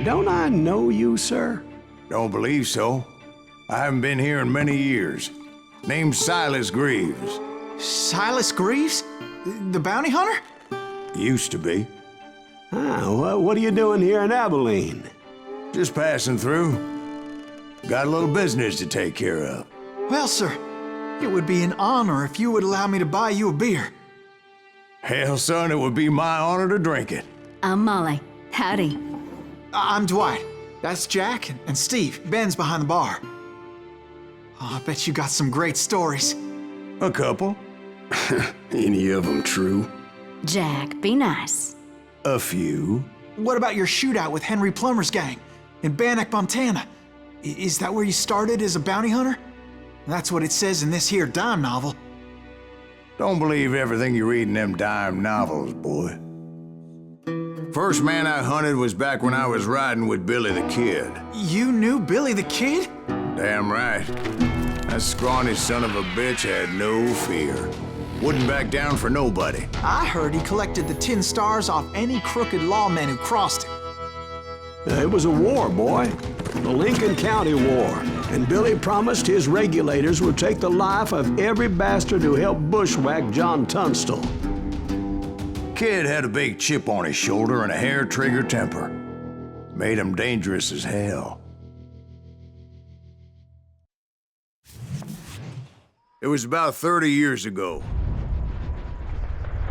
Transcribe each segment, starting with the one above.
Don't I know you, sir? Don't believe so. I haven't been here in many years. Name's Sайлас Гривз. Sайлas Gривz? The bounty hunter? Used to be. Well, what are you doing here in Abilin? Just passing through. Got a little business to take care of. Well, sir, it would be an honor if you would allow me to buy you a beer. Hell, son, it would be my honor to drink it. I'm Molly. Howdy. I'm Dwight. That's Jack and Steve. Ben's behind the bar. Oh, I bet you got some great stories. A couple. Any of them true? Jack, be nice. A few. What about your shootout with Henry Plummer's gang in Bannock, Montana? Is that where you started as a bounty hunter? That's what it says in this here dime novel. Don't believe everything you read in them dime novels, boy. First man I hunted was back when I was riding with Billy the Kid. You knew Billy the Kid? Damn right. That scrawny son of a bitch had no fear. Wouldn't back down for nobody. I heard he collected the 10 stars off any crooked lawman who crossed him. It was a war, boy. The Lincoln County War. And Billy promised his regulators would take the life of every bastard who helped bushwhack John Tunstall. Kid had a big chip on his shoulder and a hair-trigger temper. Made him dangerous as hell. It was about 30 years ago.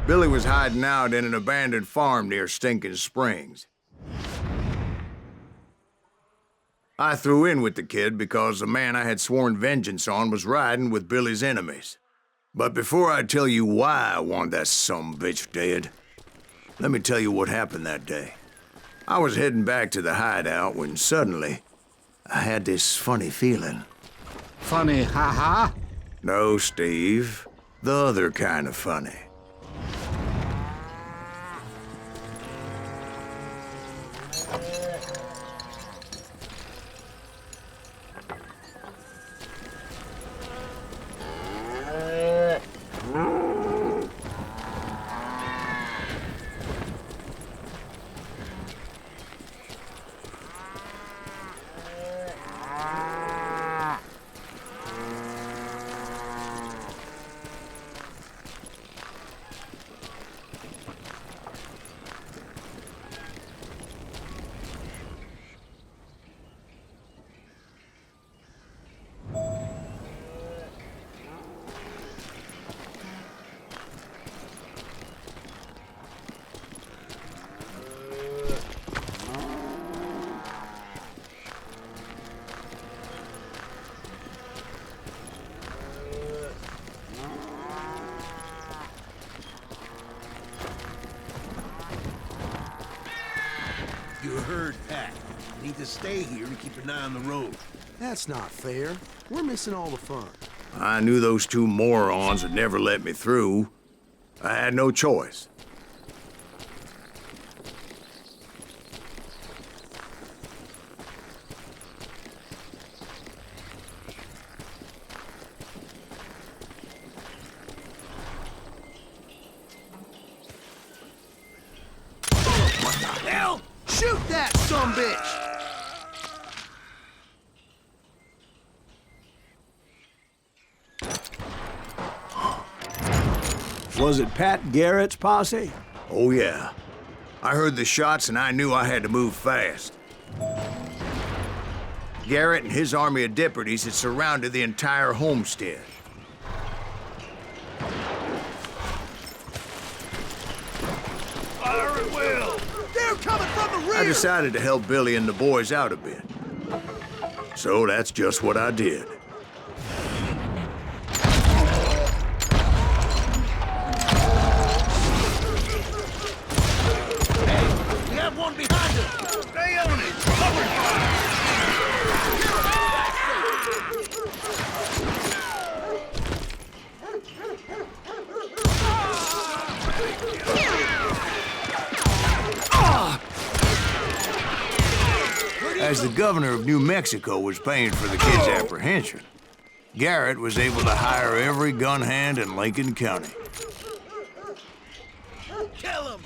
Billy was hiding out in an abandoned farm near Stinking Springs. I threw in with the kid because the man I had sworn vengeance on was riding with Billy's enemies. But before I tell you why I want that sumbitch dead, let me tell you what happened that day. I was heading back to the hideout when suddenly I had this funny feeling. Funny, ha-ha? No, Steve. The other kind of funny. You heard Pat. Need to stay here to keep an eye on the road. That's not fair. We're missing all the fun. I knew those two morons would never let me through. I had no choice. Hell! Shoot that sumbitch! Was it Pat Garrett's posse? Oh, yeah. I heard the shots and I knew I had to move fast. Garrett and his army of deputies had surrounded the entire homestead. Fire at will! They're coming from the rear! I decided to help Billy and the boys out a bit. So that's just what I did. We have one behind us! Stay on it! Cover fire! As the governor of New Mexico was paying for the kid's apprehension, Garrett was able to hire every gun hand in Lincoln County. Kill him!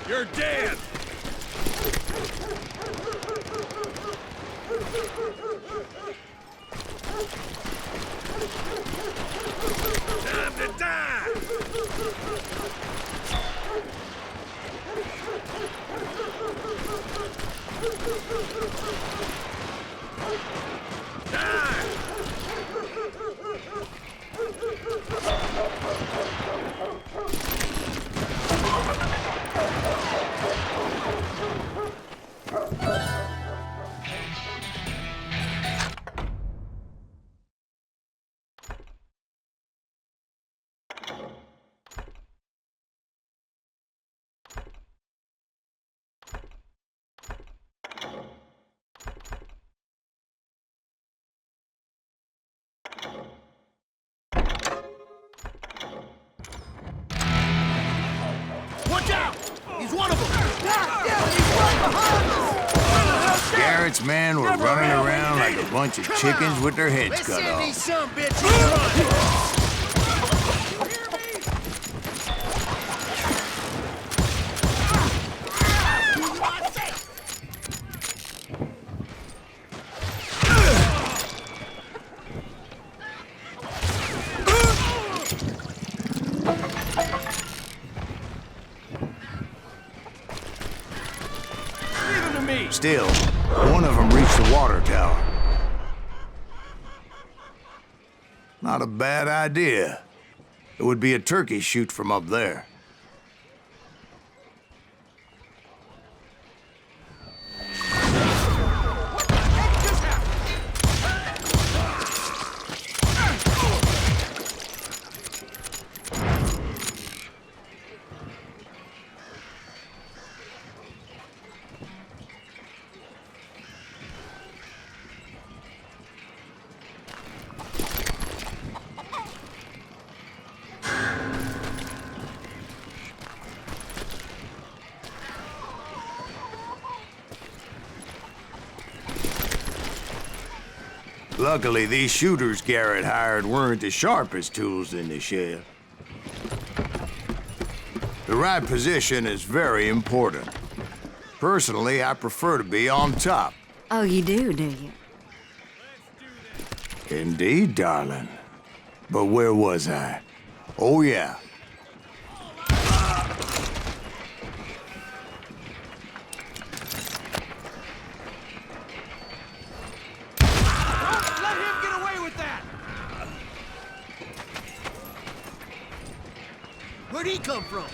You're dead! Time to die! Watch out! He's one of them! Yeah, he's right behind us! Garrett's men were running around like a bunch of chickens with their heads Let's cut send these off. some bitches run! Still, one of them reached the water tower. Not a bad idea. It would be a turkey shoot from up there. Luckily, these shooters Garrett hired weren't the sharpest tools in the shed. The right position is very important. Personally, I prefer to be on top. Oh, you do you? Indeed, darling. But where was I? Oh, yeah. Let him get away with that! Where'd he come from?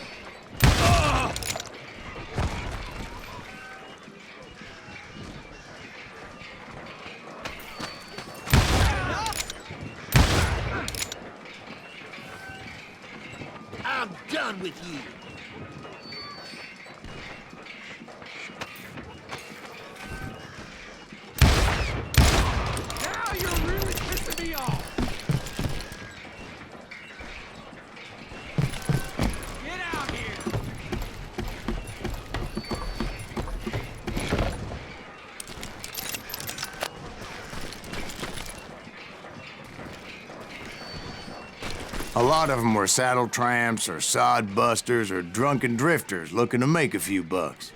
I'm done with you. Now you're really pissing me off! Get out here! A lot of them were saddle tramps or sod busters or drunken drifters looking to make a few bucks.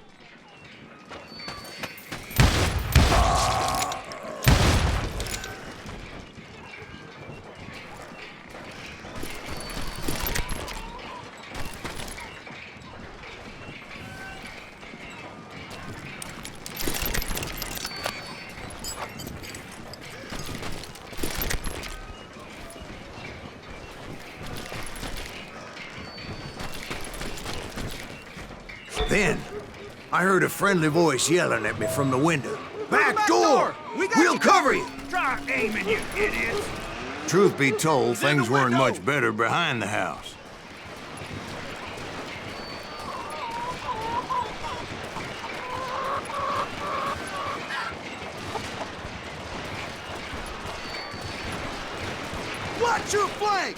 Then, I heard a friendly voice yelling at me from the window. Back door! We'll cover you! Try aiming, you idiots! Truth be told, things weren't much better behind the house. Watch your flank!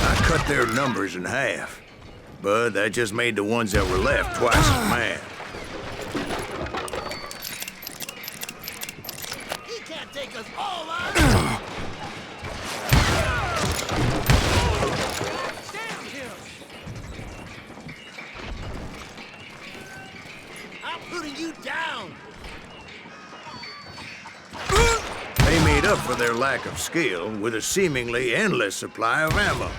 I cut their numbers in half, but that just made the ones that were left twice as mad. He can't take us all on! their lack of skill with a seemingly endless supply of ammo.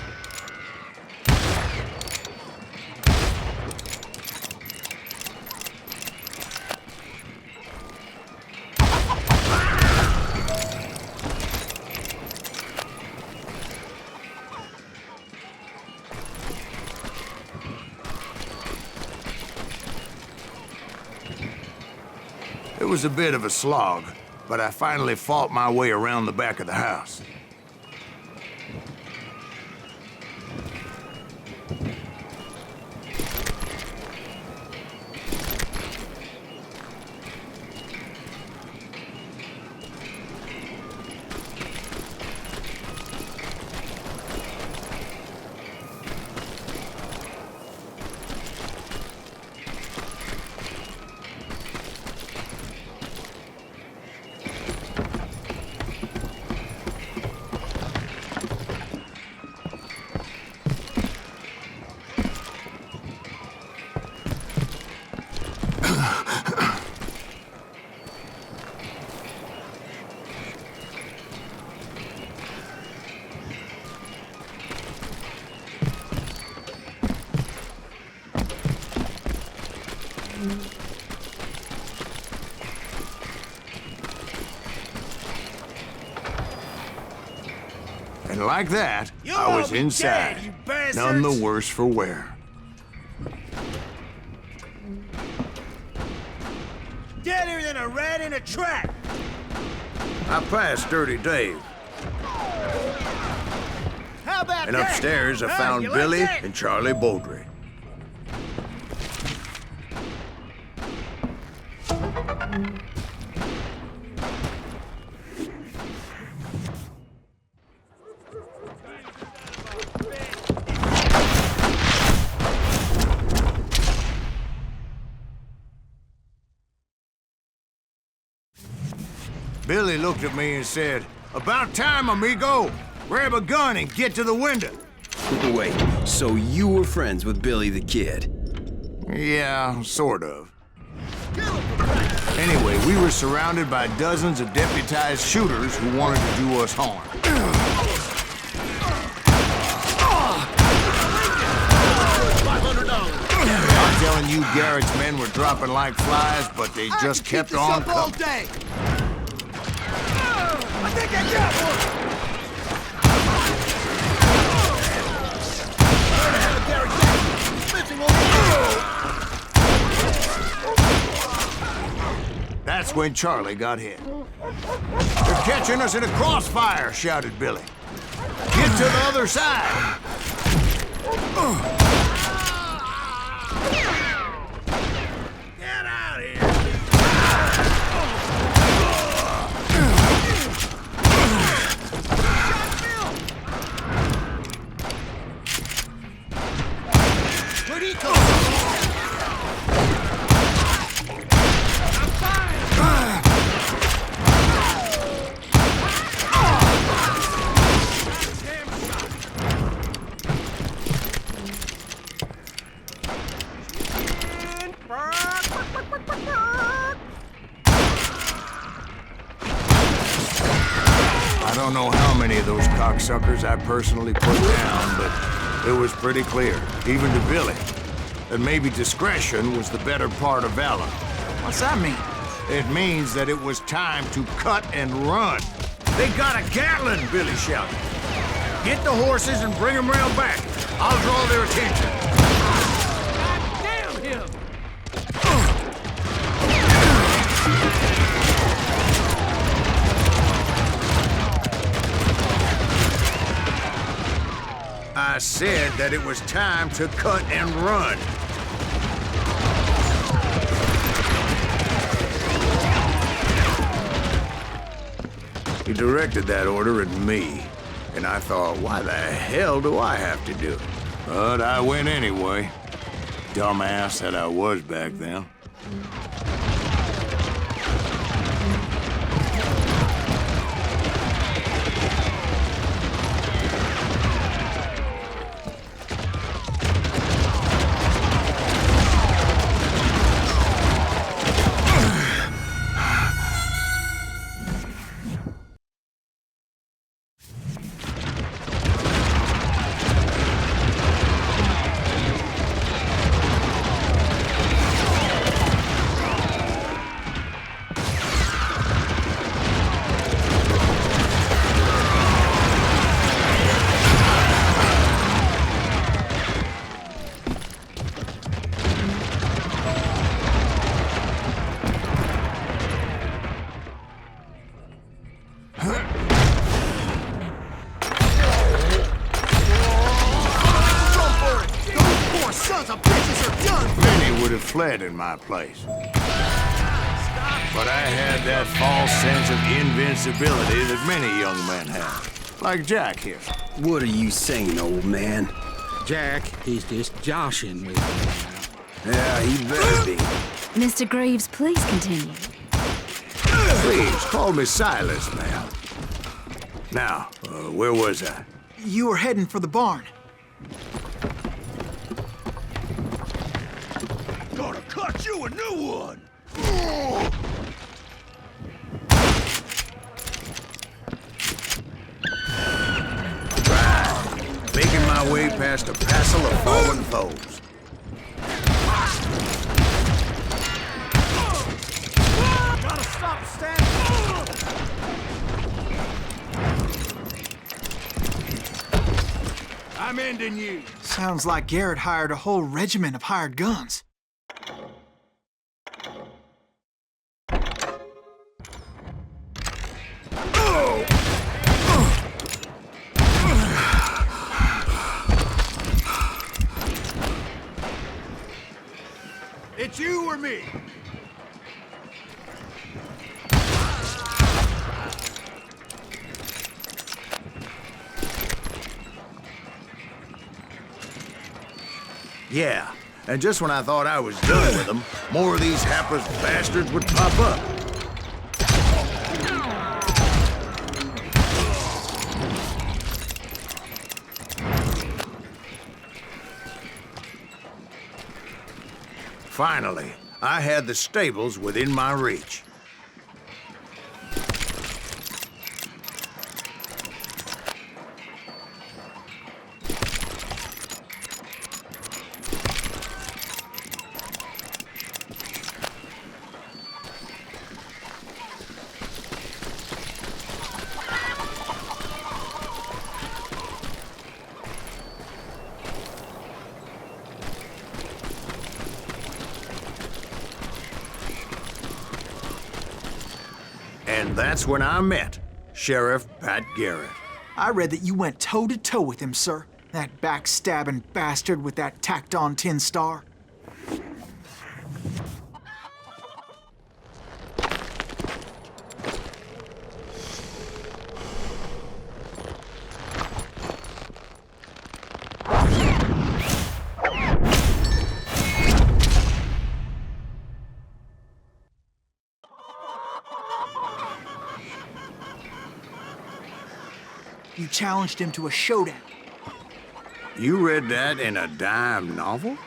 It was a bit of a slog, but I finally fought my way around the back of the house. And like that, I was inside, none the worse for wear. Deader than a rat in a trap! I passed Dirty Dave, How about and that? upstairs I found You like Billy that? and Charlie Baldry. Billy looked at me and said, "About time, amigo. Grab a gun and get to the window." Wait, so you were friends with Billy the Kid? Yeah, sort of. Anyway, we were surrounded by dozens of deputized shooters who wanted to do us harm. I'm telling you, Garrett's men were dropping like flies, but they just kept on all coming. day. I think I got one. That's when Charlie got hit. "They're catching us in a crossfire," shouted Billy. "Get to the other side." Get out of here. Where'd he come from? I don't know how many of those cocksuckers I personally put down, but it was pretty clear, even to Billy, that maybe discretion was the better part of valor. What's that mean? It means that it was time to cut and run. "They got a Gatlin," Billy shouted. "Get the horses and bring them round back. I'll draw their attention." Damn him! I said that it was time to cut and run. He directed that order at me, and I thought, why the hell do I have to do it? But I went anyway. Dumbass that I was back then. sons of bitches are done! Many would have fled in my place. But I had that false sense of invincibility that many young men have. Like Jack here. What are you saying, old man? Jack, he's just joshing with me now. Yeah, he better be. Mr. Gривз, please continue. Please, call me Silas, ma'am. Now, where was I? You were heading for the barn. Gonna cut you a new one! Making my way past a passel of fallen foes. Gotta stop standing! I'm ending you! Sounds like Garrett hired a whole regiment of hired guns. It's you or me! Yeah, and just when I thought I was done with them, more of these hapless bastards would pop up. Finally, I had the stables within my reach. And that's when I met Sheriff Pat Garrett. I read that you went toe-to-toe with him, sir. That backstabbing bastard with that tacked-on tin star. You challenged him to a showdown. You read that in a dime novel?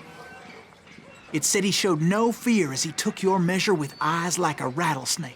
It said he showed no fear as he took your measure with eyes like a rattlesnake.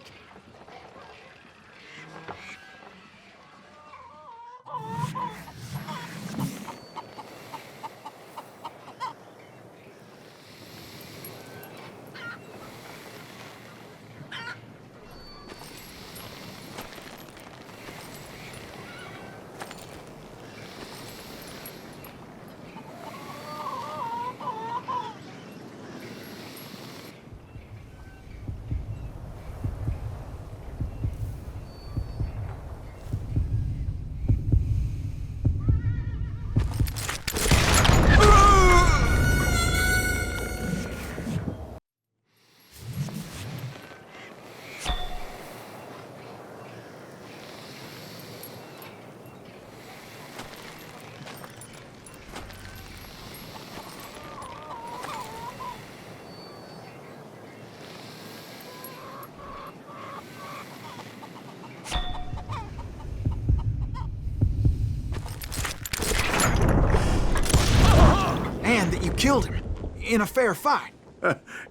And that you killed him in a fair fight.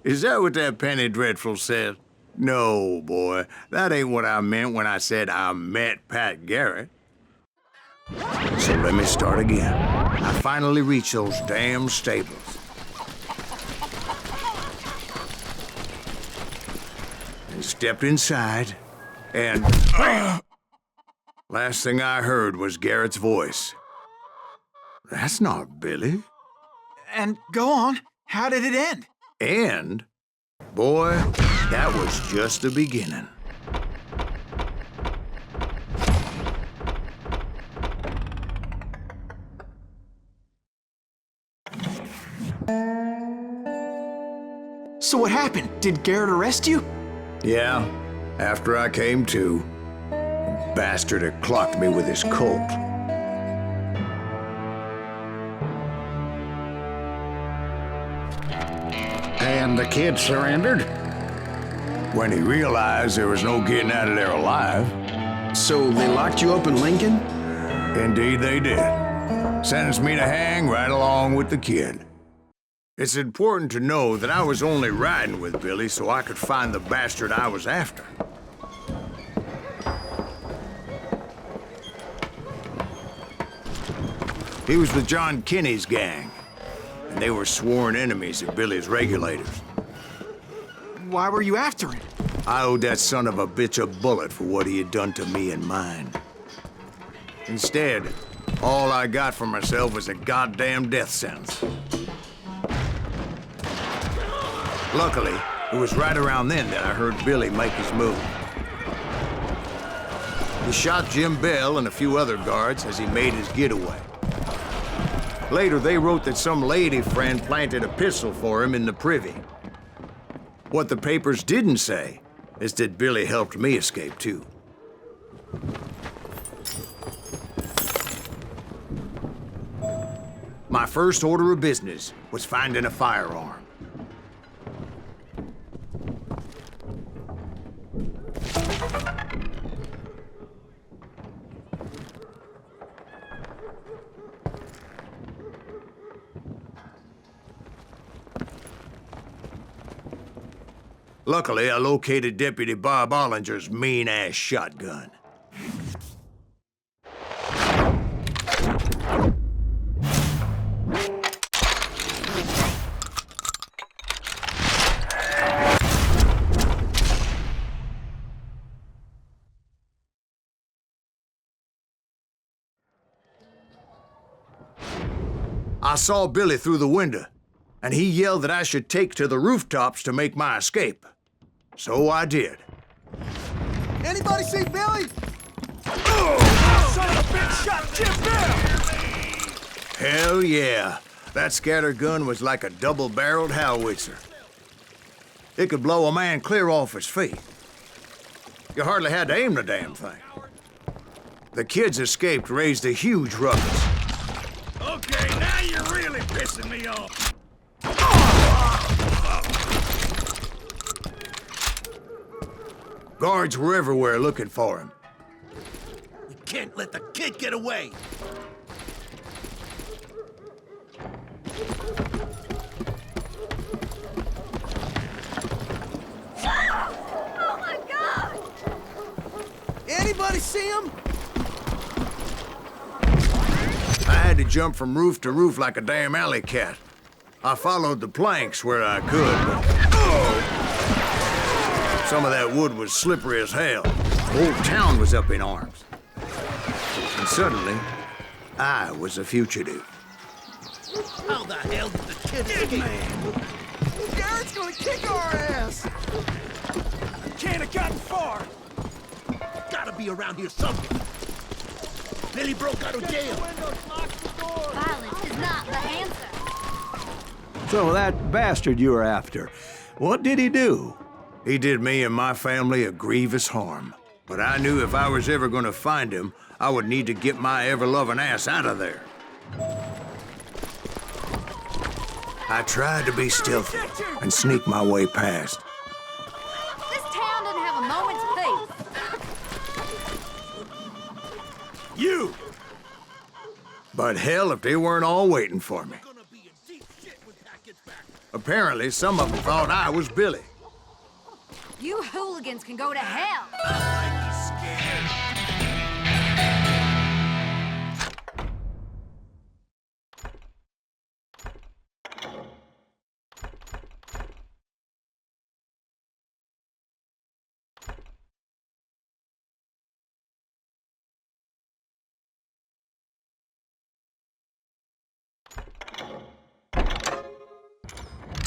Is that what that penny dreadful says? No, boy. That ain't what I meant when I said I met Pat Garrett. So let me start again. I finally reached those damn stables. And stepped inside, and... last thing I heard was Garrett's voice. That's not Billy. And go on, how did it end? And, boy, that was just the beginning. So what happened? Did Garrett arrest you? Yeah, after I came to, the bastard had clocked me with his Colt. And the kid surrendered? When he realized there was no getting out of there alive. So they locked you up in Lincoln? Indeed they did. Sentenced me to hang right along with the kid. It's important to know that I was only riding with Billy so I could find the bastard I was after. He was with John Kinney's gang, and they were sworn enemies of Billy's regulators. Why were you after him? I owed that son of a bitch a bullet for what he had done to me and mine. Instead, all I got for myself was a goddamn death sentence. Luckily, it was right around then that I heard Billy make his move. He shot Jim Bell and a few other guards as he made his getaway. Later, they wrote that some lady friend planted a pistol for him in the privy. What the papers didn't say is that Billy helped me escape, too. My first order of business was finding a firearm. Luckily, I located Deputy Bob Ollinger's mean-ass shotgun. I saw Billy through the window, and he yelled that I should take to the rooftops to make my escape. So I did. Anybody see Billy? Oh, son of a bitch shot Jim Bell! Hell yeah. That scatter gun was like a double-barreled howitzer. It could blow a man clear off his feet. You hardly had to aim the damn thing. The kids escaped raised a huge ruckus. Okay, now you're really pissing me off. Guards were everywhere looking for him. You can't let the kid get away. Oh my God! Anybody see him? I had to jump from roof to roof like a damn alley cat. I followed the planks where I could, but some of that wood was slippery as hell. The whole town was up in arms. And suddenly, I was a fugitive. How the hell did the kid escape? Garrett's gonna kick our ass! Can't have gotten far! Gotta be around here somewhere. Billy broke out of jail. Violence is not the answer. So that bastard you were after, what did he do? He did me and my family a grievous harm. But I knew if I was ever going to find him, I would need to get my ever-loving ass out of there. I tried to be stealthy and sneak my way past. This town doesn't have a moment's peace. You! But hell, if they weren't all waiting for me. Gonna be in deep shit when Pat gets back. Apparently, some of them thought I was Billy. You hooligans can go to hell.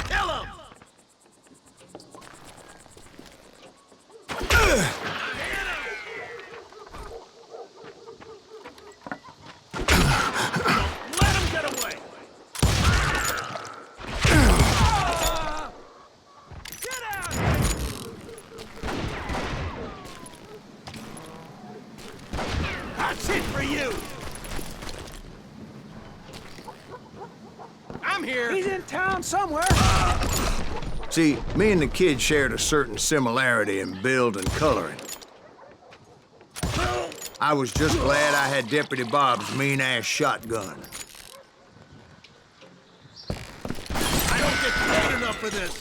Kill him! Get I'm here. He's in town somewhere. See, me and the kid shared a certain similarity in build and coloring. I was just glad I had Deputy Bob's mean-ass shotgun. I don't get paid enough for this.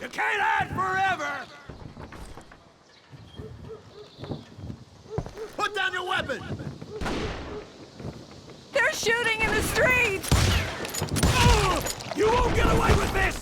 You can't hide forever. Put down your weapon! They're shooting in the street! You won't get away with this.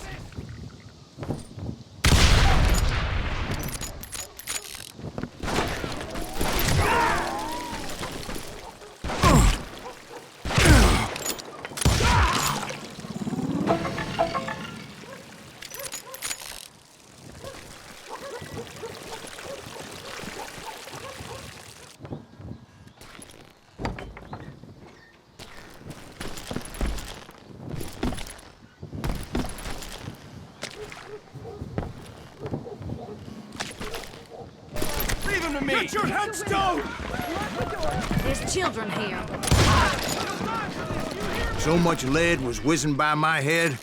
Get your headstone! There's children here. So much lead was whizzing by my head,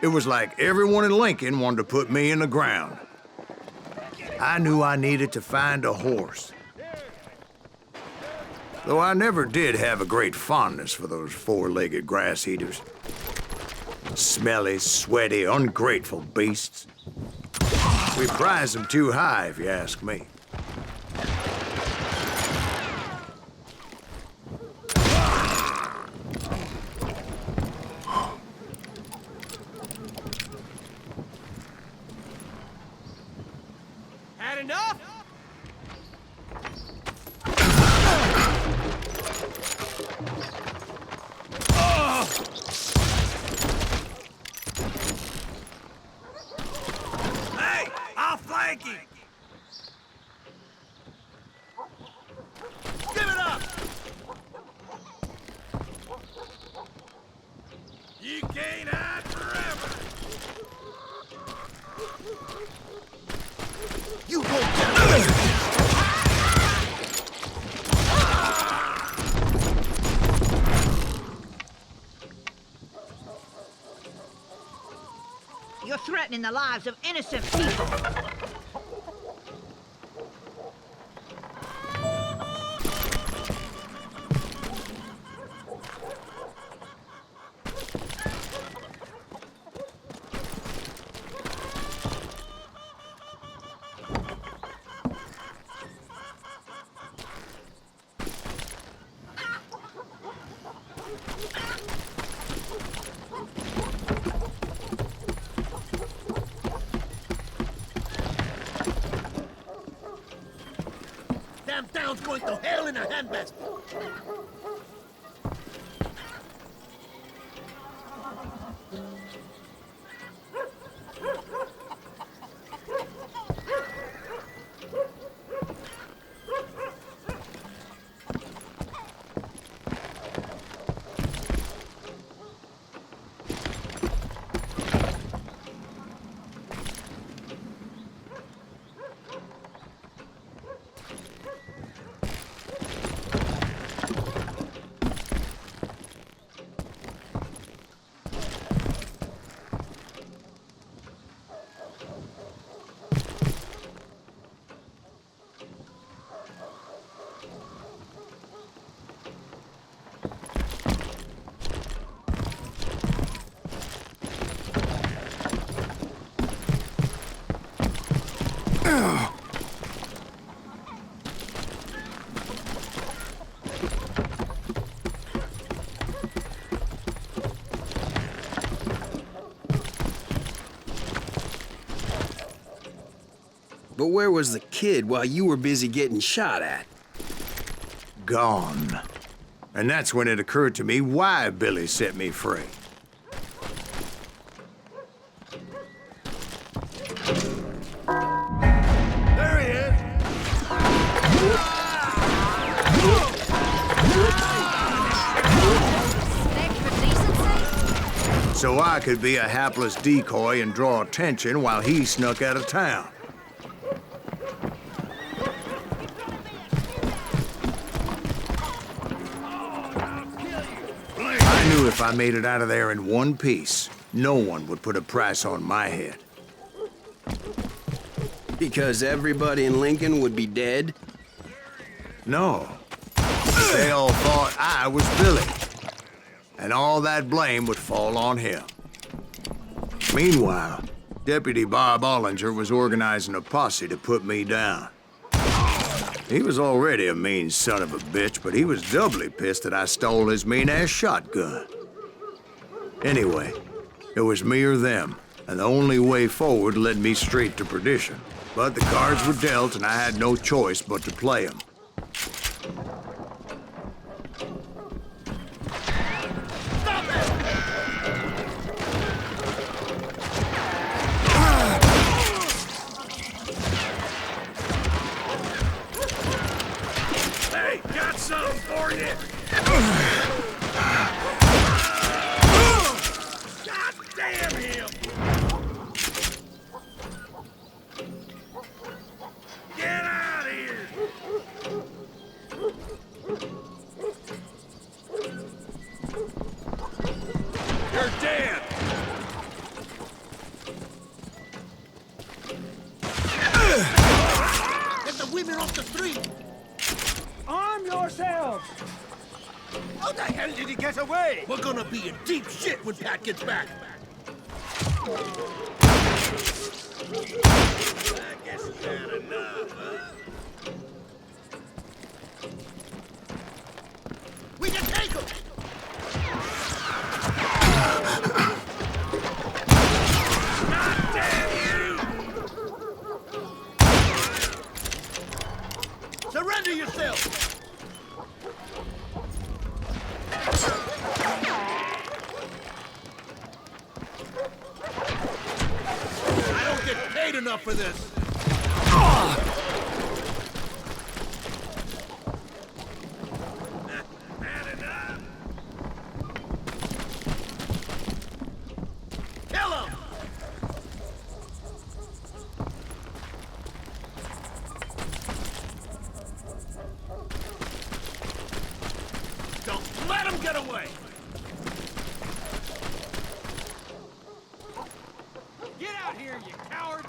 it was like everyone in Lincoln wanted to put me in the ground. I knew I needed to find a horse. Though I never did have a great fondness for those four-legged grass eaters. Smelly, sweaty, ungrateful beasts. We prize them too high, if you ask me. Had enough? Hey, I'll flank him. Give it up. You can't hide forever. You won't get away! You're threatening the lives of innocent people. Damn town's going to hell in a handbasket. But where was the kid while you were busy getting shot at? Gone. And that's when it occurred to me why Billy set me free. There he is. So I could be a hapless decoy and draw attention while he snuck out of town. if I made it out of there in one piece, no one would put a price on my head. Because everybody in Lincoln would be dead? No. They all thought I was Billy. And all that blame would fall on him. Meanwhile, Deputy Bob Ollinger was organizing a posse to put me down. He was already a mean son of a bitch, but he was doubly pissed that I stole his mean-ass shotgun. Anyway, it was me or them, and the only way forward led me straight to perdition. But the cards were dealt, and I had no choice but to play them. Arm yourselves! How the hell did he get away? We're gonna be in deep shit when Pat gets back. I guess you had enough, huh? We can take him! God damn you! Surrender yourself! I don't get paid enough for this! Kill him! Don't let him get away! Get out here, you coward!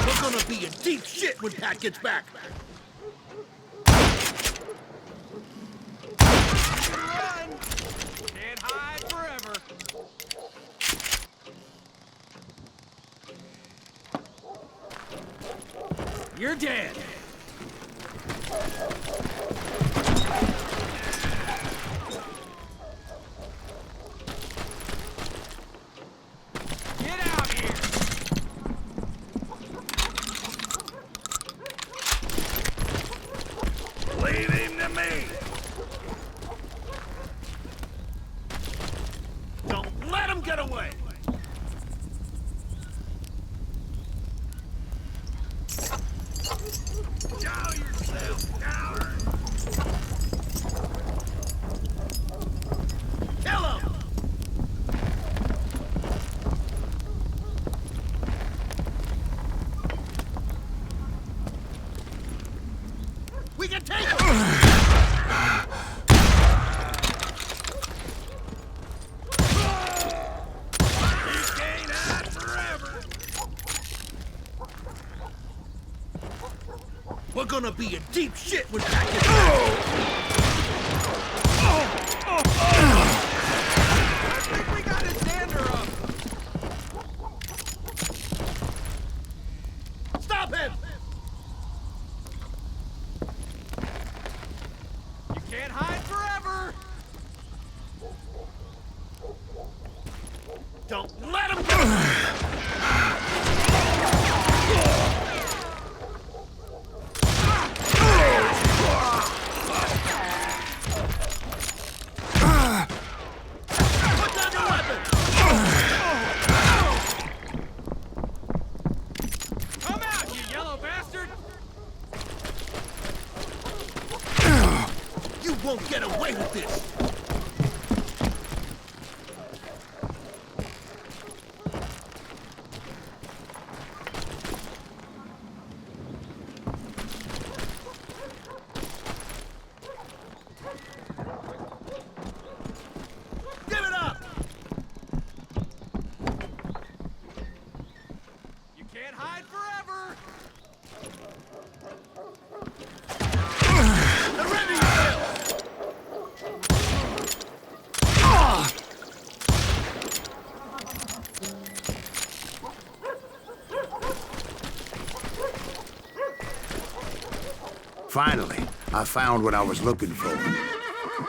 We're gonna be in deep shit when Pat gets back. Run! Can't hide forever. You're dead. Get out here! Leave him to me! Don't let him get away! Show yourself, coward! Kill him! We can take him! You can't hide forever! We're gonna be in deep shit when Pat gets back. I think we got his dander up. Stop him! You can't hide forever. Don't let him get away! Put down your weapon! Come out, you yellow bastard! You won't get away with this! Finally, I found what I was looking for.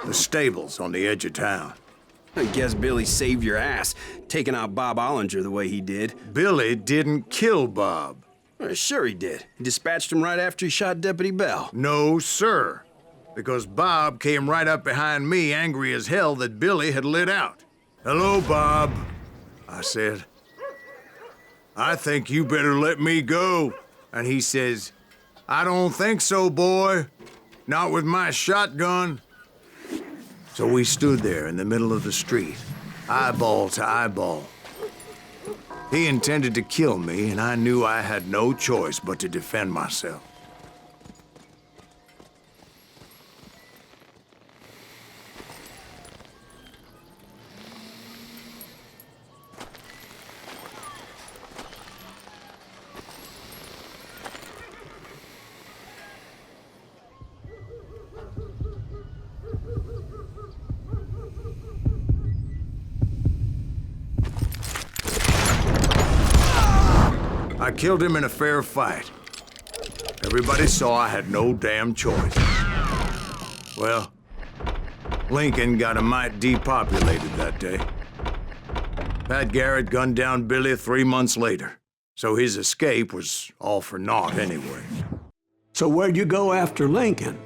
The stables on the edge of town. I guess Billy saved your ass, taking out Bob Ollinger the way he did. Billy didn't kill Bob. Well, sure he did. He dispatched him right after he shot Deputy Bell. No, sir. Because Bob came right up behind me, angry as hell that Billy had lit out. "Hello, Bob," I said. "I think you better let me go." And he says, "I don't think so, boy. Not with my shotgun." So we stood there in the middle of the street, eyeball to eyeball. He intended to kill me, and I knew I had no choice but to defend myself. I killed him in a fair fight. Everybody saw I had no damn choice. Well, Lincoln got a mite depopulated that day. Pat Garrett gunned down Billy 3 months later, so his escape was all for naught anyway. So where'd you go after Lincoln?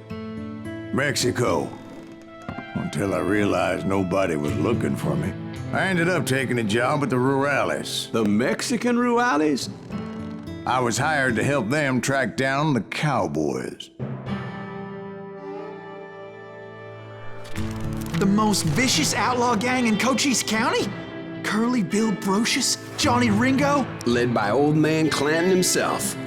Mexico. Until I realized nobody was looking for me. I ended up taking a job at the Rurales. The Mexican Rurales? I was hired to help them track down the cowboys. The most vicious outlaw gang in Cochise County? Curly Bill Brocious? Johnny Ringo? Led by old man Clanton himself.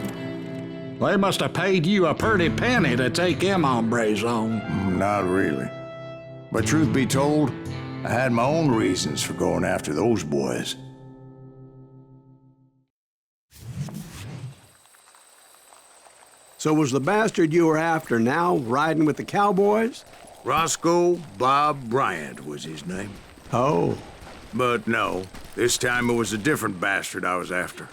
They must have paid you a pretty penny to take them hombres on. Not really. But truth be told, I had my own reasons for going after those boys. So was the bastard you were after now riding with the cowboys? Roscoe Bob Bryant was his name. Oh. But no, this time it was a different bastard I was after.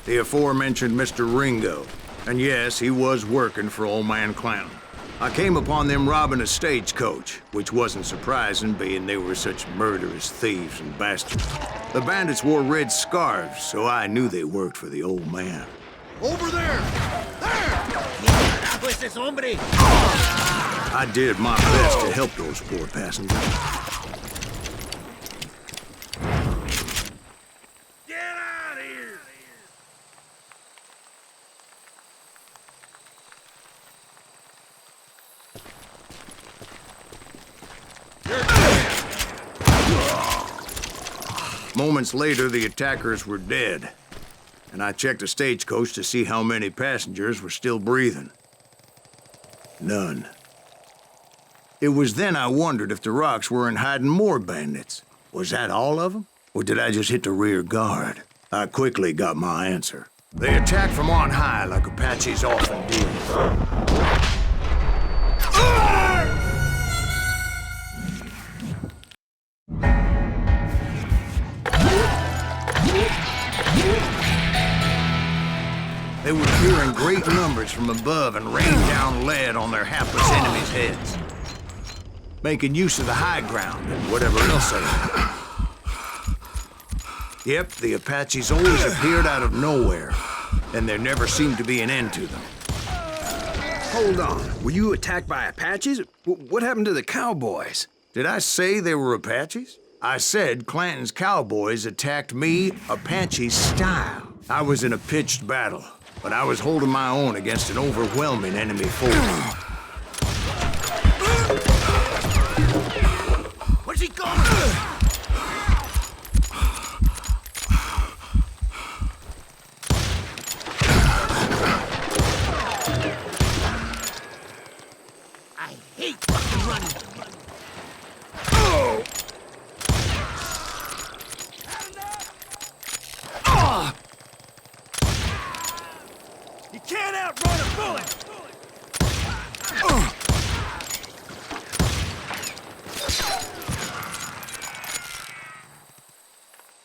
The aforementioned Mr. Ringo. And yes, he was working for old man Clanton. I came upon them robbing a stagecoach, which wasn't surprising, being they were such murderous thieves and bastards. The bandits wore red scarves, so I knew they worked for the old man. Over there! There! I did my best to help those poor passengers. Get out of here! Moments later, the attackers were dead, and I checked the stagecoach to see how many passengers were still breathing. None. It was then I wondered if the rocks weren't hiding more bandits. Was that all of them? Or did I just hit the rear guard? I quickly got my answer. They attacked from on high like Apaches often do. They would appear in great numbers from above and rain down lead on their hapless enemies' heads, making use of the high ground and whatever else they had. Yep, the Apaches always appeared out of nowhere, and there never seemed to be an end to them. Hold on. Were you attacked by Apaches? What happened to the cowboys? Did I say they were Apaches? I said Clanton's cowboys attacked me Apache style. I was in a pitched battle, but I was holding my own against an overwhelming enemy force. Where's he going? I hate fucking running. You can't outrun a bullet!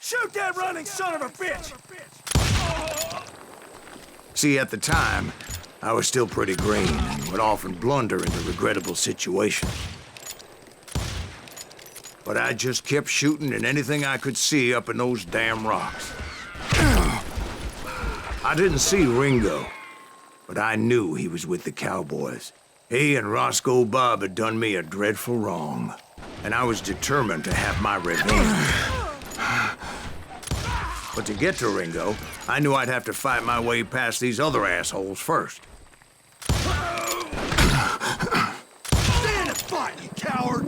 Shoot that running son of a bitch! See, at the time, I was still pretty green and would often blunder into regrettable situations. But I just kept shooting at anything I could see up in those damn rocks. I didn't see Ringo, but I knew he was with the cowboys. He and Roscoe Bob had done me a dreadful wrong, and I was determined to have my revenge. But to get to Ringo, I knew I'd have to fight my way past these other assholes first. Stand and fight, you coward!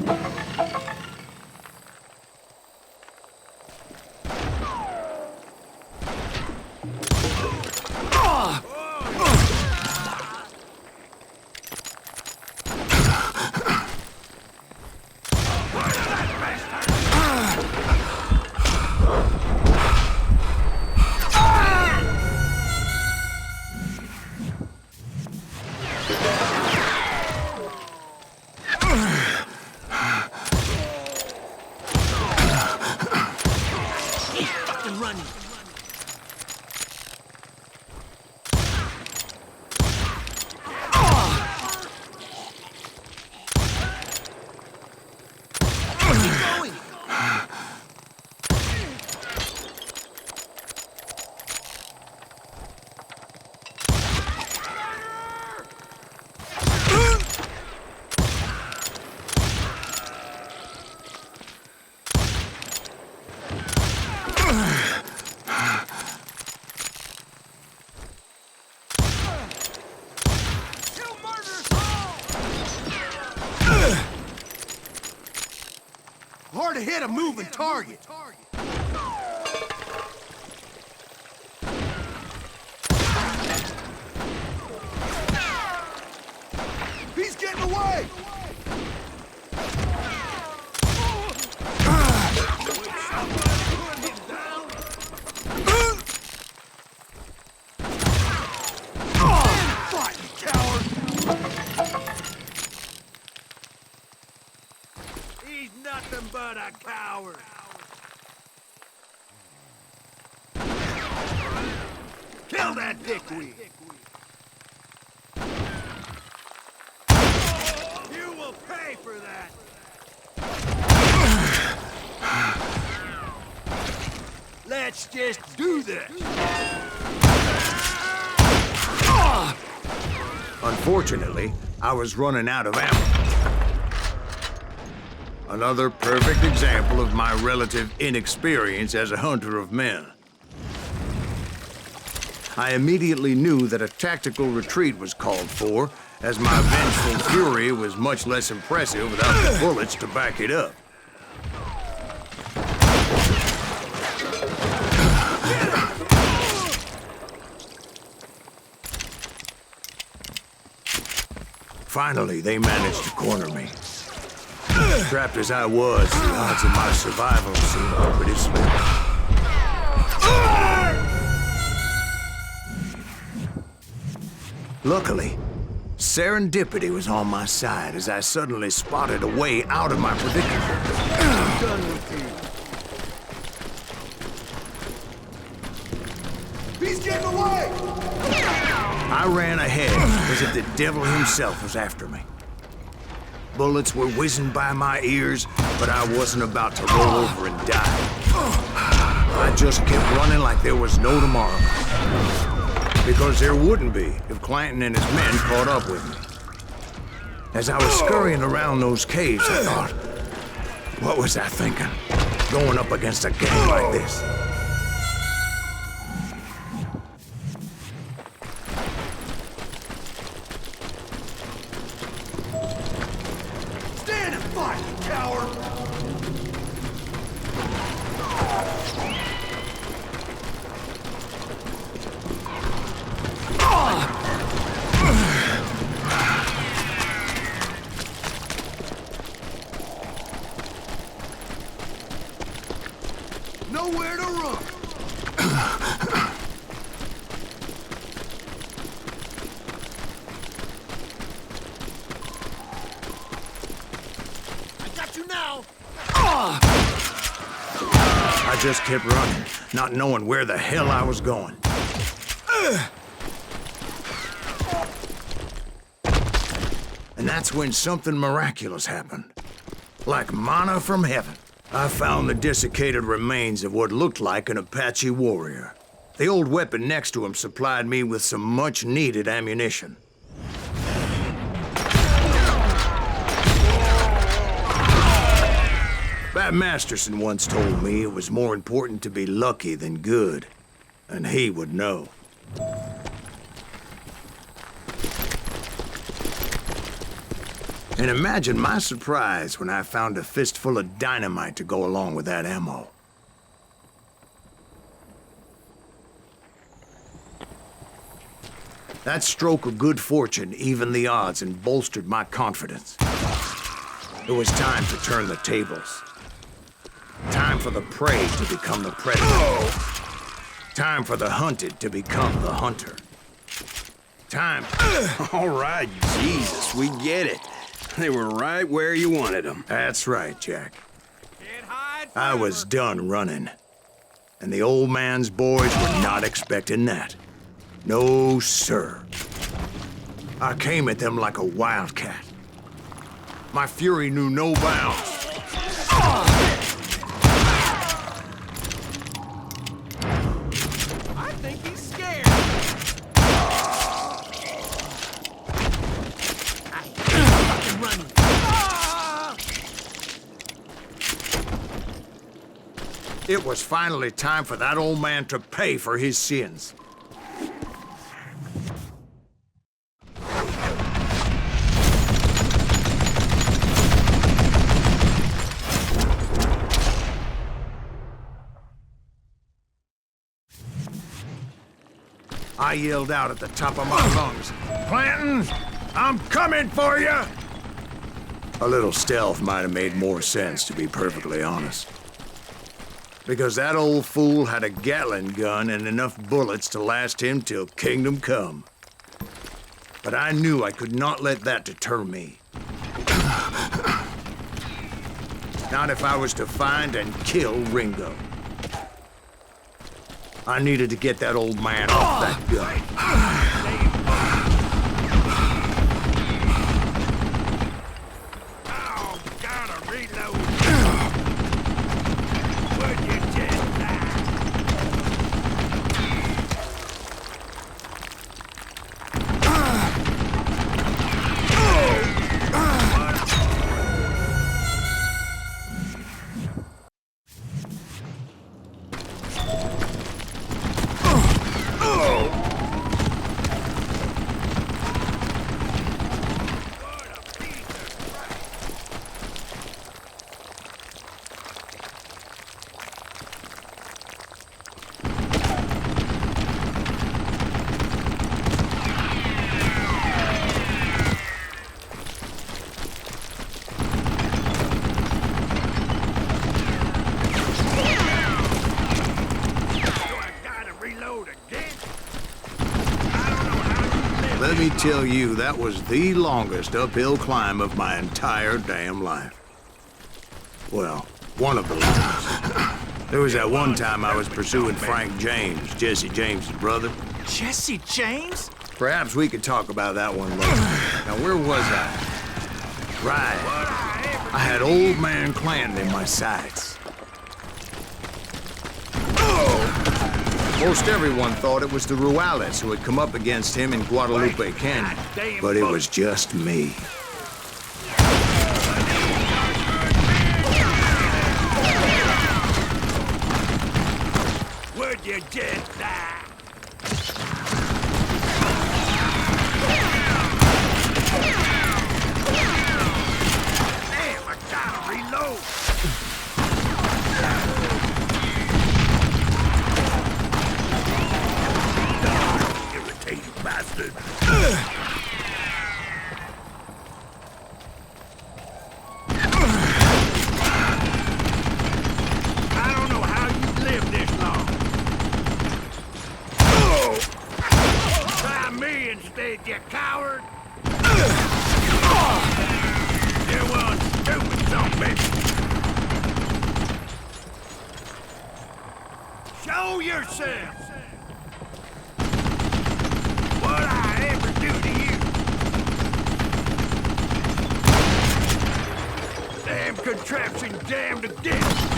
Hard to hit a moving target. He's getting away! Fight, you coward! He's nothing but a coward. Kill that dickweed. You will pay for that. Let's just do this. Unfortunately, I was running out of ammo. Another perfect example of my relative inexperience as a hunter of men. I immediately knew that a tactical retreat was called for, as my vengeful fury was much less impressive without the bullets to back it up. Finally, they managed to corner me. Trapped as I was, the odds of my survival seemed pretty slim. Luckily, serendipity was on my side as I suddenly spotted a way out of my predicament. I'm done with you. He's getting away! I ran ahead as if the devil himself was after me. Bullets were whizzing by my ears, but I wasn't about to roll over and die. I just kept running like there was no tomorrow. Because there wouldn't be if Clanton and his men caught up with me. As I was scurrying around those caves, I thought, what was I thinking? Going up against a gang like this? Stand and fight, you coward! Nowhere to run. I got you now. I just kept running, not knowing where the hell I was going. that's when something miraculous happened. Like manna from heaven. I found the desiccated remains of what looked like an Apache warrior. The old weapon next to him supplied me with some much-needed ammunition. Bat Masterson once told me it was more important to be lucky than good, and he would know. And imagine my surprise when I found a fistful of dynamite to go along with that ammo. That stroke of good fortune evened the odds and bolstered my confidence. It was time to turn the tables. Time for the prey to become the predator. Time for the hunted to become the hunter. Time... All right, Jesus, we get it. They were right where you wanted them. That's right, Jack. I was done running. And the old man's boys were not expecting that. No, sir. I came at them like a wildcat. My fury knew no bounds. I think he's scared. It was finally time for that old man to pay for his sins. I yelled out at the top of my lungs, "Clanton, I'm coming for you!" A little stealth might have made more sense, to be perfectly honest. Because that old fool had a Gatling gun and enough bullets to last him till kingdom come. But I knew I could not let that deter me. Not if I was to find and kill Ringo. I needed to get that old man off that gun. Oh, gotta reload. Would you just die? Let me tell you, that was the longest uphill climb of my entire damn life. Well, one of the longest. There was that one time I was pursuing Frank James, Jesse James's brother. Jesse James? Perhaps we could talk about that one later. Now, where was I? Right. I had old man Clanton in my sights. Most everyone thought it was the Juarez who had come up against him in Guadalupe Canyon, but it was just me. Would you just die? Damn, I gotta reload. Bastard. I don't know how you lived this long. Try me instead, you coward. You one stupid zombie. Show yourself. What I ever do to you? Damn contraption, damned again!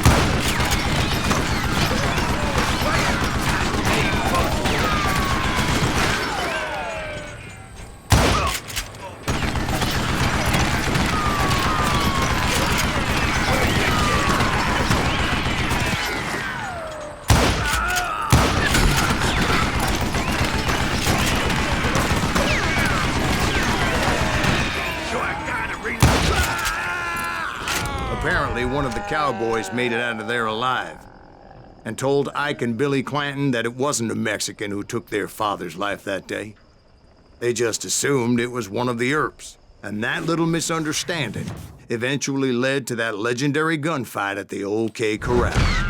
Apparently, one of the cowboys made it out of there alive and told Ike and Billy Clanton that it wasn't a Mexican who took their father's life that day. They just assumed it was one of the Earps, and that little misunderstanding eventually led to that legendary gunfight at the Old K Corral.